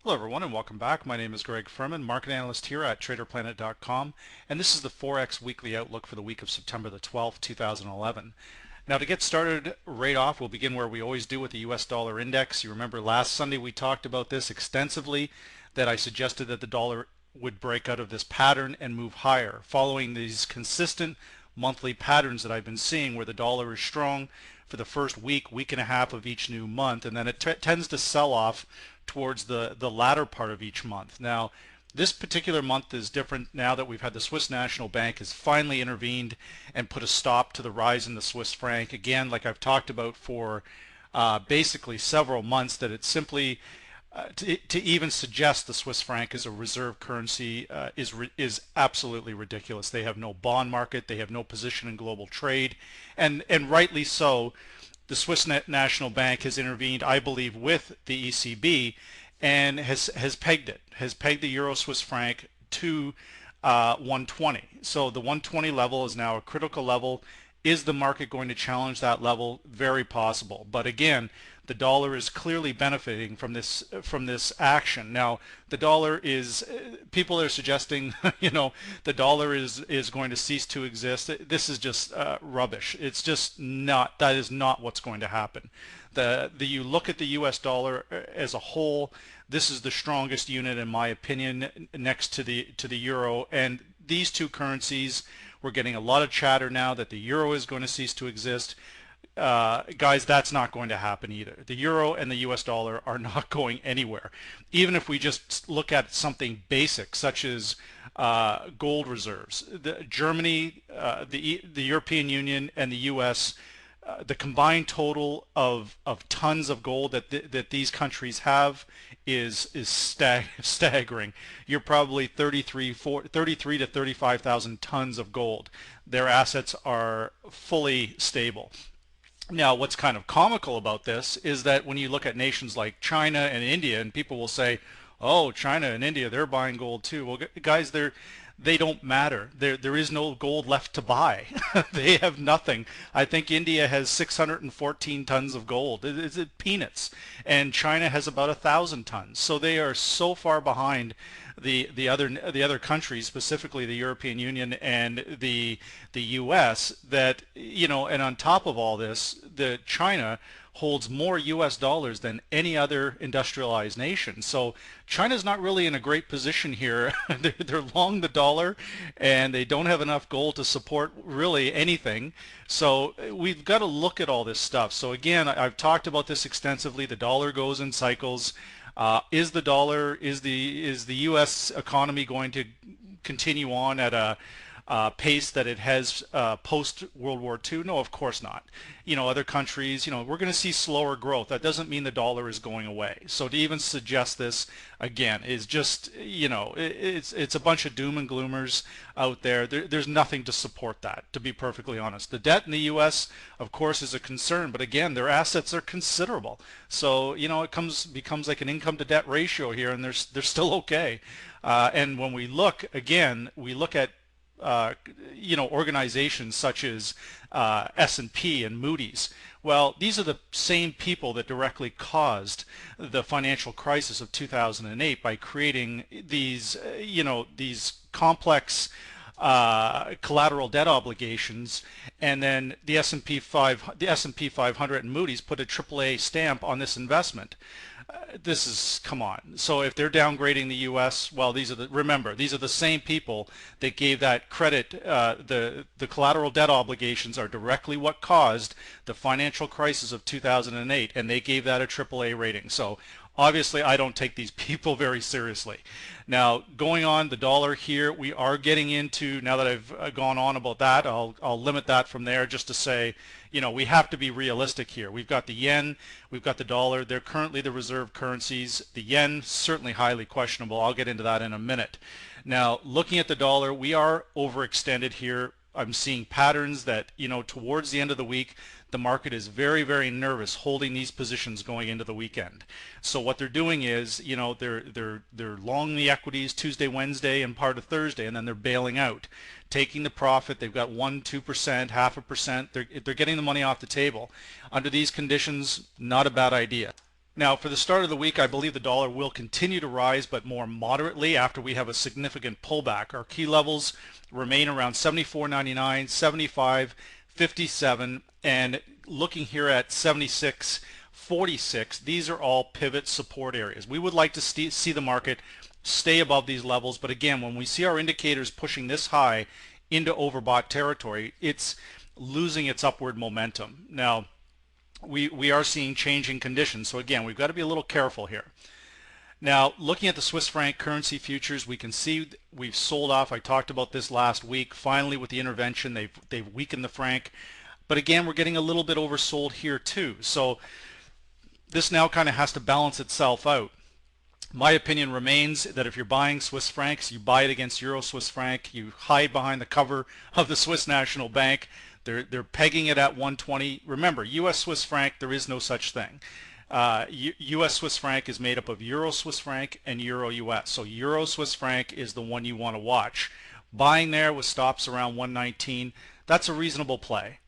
Hello everyone and welcome back. My name is Greg Furman, market analyst here at TraderPlanet.com, and this is the Forex weekly outlook for the week of September the 12th, 2011. Now to get started right off, we'll begin where we always do with the US dollar index. You remember last Sunday we talked about this extensively, that I suggested that the dollar would break out of this pattern and move higher, following these consistent monthly patterns that I've been seeing where the dollar is strong for the first week and a half of each new month, and then it tends to sell off towards the latter part of each month. Now, this particular month is different now that we've had the Swiss National Bank has finally intervened and put a stop to the rise in the Swiss franc. Again, like I've talked about for basically several months, that it's simply to even suggest the Swiss franc as a reserve currency is absolutely ridiculous. They have no bond market, they have no position in global trade, and rightly so. The Swiss National Bank has intervened, I believe, with the ECB, and has pegged the euro Swiss franc to 120. So the 120 level is now a critical level. Is the market going to challenge that level? Very possible. But again, the dollar is clearly benefiting from this action. Now, the dollar is, people are suggesting, the dollar is going to cease to exist. This is just rubbish. It's just not. That is not what's going to happen. You look at the U.S. dollar as a whole. This is the strongest unit, in my opinion, next to the euro, and these two currencies. We're getting a lot of chatter now that the euro is going to cease to exist. Guys, that's not going to happen either. The euro and the US dollar are not going anywhere. Even if we just look at something basic such as gold reserves, Germany, the European Union, and the US, the combined total of tons of gold that these countries have is staggering. You're probably 33 to 35,000 tons of gold. Their assets are fully stable. Now, what's kind of comical about this is that when you look at nations like China and India, and people will say, oh, China and India, they're buying gold too. Well, guys, they don't matter. There is no gold left to buy. They have nothing. I think India has 614 tons of gold. It's peanuts. And China has about 1,000 tons. So they are so far behind the other countries, specifically the European Union and the US, that, and on top of all this, the China holds more US dollars than any other industrialized nation. So China's not really in a great position here. They're long the dollar, and they don't have enough gold to support really anything. So we've got to look at all this stuff. So again, I've talked about this extensively. The dollar goes in cycles. Is the U.S. economy going to continue on at a pace that it has post World War II? No, of course not. Other countries, we're going to see slower growth. That doesn't mean the dollar is going away. So to even suggest this again is just, it's a bunch of doom and gloomers out there. There's nothing to support that, to be perfectly honest. The debt in the U.S., of course, is a concern, but again, their assets are considerable. So, it becomes like an income to debt ratio here, and they're still okay. And when we look at organizations such as S&P and Moody's. Well, these are the same people that directly caused the financial crisis of 2008 by creating these complex collateral debt obligations, and then the S&P 500 and Moody's put a AAA stamp on this investment. Come on. So if they're downgrading the U.S., well, remember, these are the same people that gave that credit. The collateral debt obligations are directly what caused the financial crisis of 2008, and they gave that a AAA rating. So obviously, I don't take these people very seriously. Now, going on the dollar here, we are getting into, now that I've gone on about that, I'll limit that from there just to say, we have to be realistic here. We've got the yen, we've got the dollar. They're currently the reserve currencies. The yen, certainly highly questionable. I'll get into that in a minute. Now, looking at the dollar, we are overextended here. I'm seeing patterns that, towards the end of the week, the market is very, very nervous holding these positions going into the weekend. So what they're doing is, they're long the equities Tuesday, Wednesday, and part of Thursday, and then they're bailing out, taking the profit. They've got 1%, 2%, 0.5%. They're getting the money off the table. Under these conditions, not a bad idea. Now, for the start of the week, I believe the dollar will continue to rise, but more moderately after we have a significant pullback. Our key levels remain around 74.99, 75.57, and looking here at 76.46. These are all pivot support areas. We would like to see the market stay above these levels, but again, when we see our indicators pushing this high into overbought territory, it's losing its upward momentum. Now, we are seeing changing conditions. So again, we've got to be a little careful here. Now, looking at the Swiss franc currency futures, we can see we've sold off. I talked about this last week. Finally, with the intervention, they've weakened the franc. But again, we're getting a little bit oversold here too. So this now kind of has to balance itself out. My opinion remains that if you're buying Swiss francs, you buy it against Euro Swiss franc. You hide behind the cover of the Swiss National Bank. They're pegging it at 120. Remember, U.S. Swiss franc, there is no such thing. U.S. Swiss franc is made up of Euro Swiss franc and Euro U.S. So Euro Swiss franc is the one you want to watch. Buying there with stops around 119, that's a reasonable play.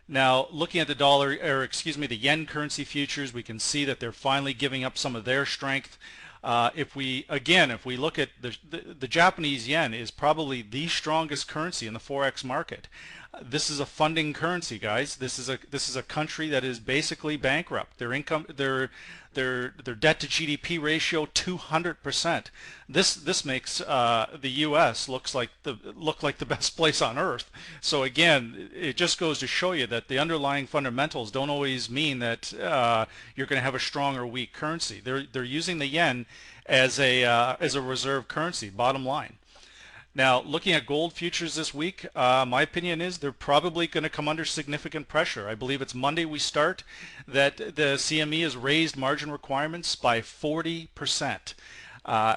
Now, looking at the the yen currency futures, we can see that they're finally giving up some of their strength. If we look at the Japanese yen is probably the strongest currency in the Forex market. This is a funding currency, guys. This is a country that is basically bankrupt. Their debt to GDP ratio 200%. This makes the U.S. look like the best place on earth. So again, it just goes to show you that the underlying fundamentals don't always mean that you're going to have a strong or weak currency. They're using the yen as a reserve currency. Bottom line. Now, looking at gold futures this week, my opinion is they're probably going to come under significant pressure. I believe it's Monday we start that the CME has raised margin requirements by 40%.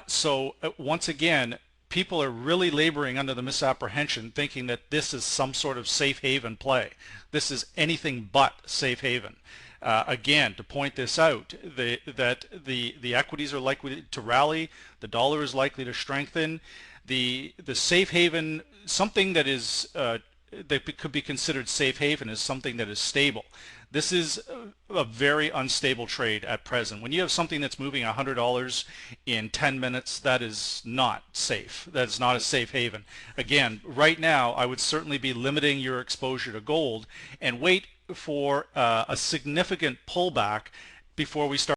So once again, people are really laboring under the misapprehension, thinking that this is some sort of safe haven play. This is anything but safe haven. Again, to point this out, that the equities are likely to rally, the dollar is likely to strengthen. The safe haven, something that is that could be considered safe haven, is something that is stable. This is a very unstable trade at present. When you have something that's moving $100 in 10 minutes, that is not safe. That is not a safe haven. Again, right now, I would certainly be limiting your exposure to gold and wait for a significant pullback before we start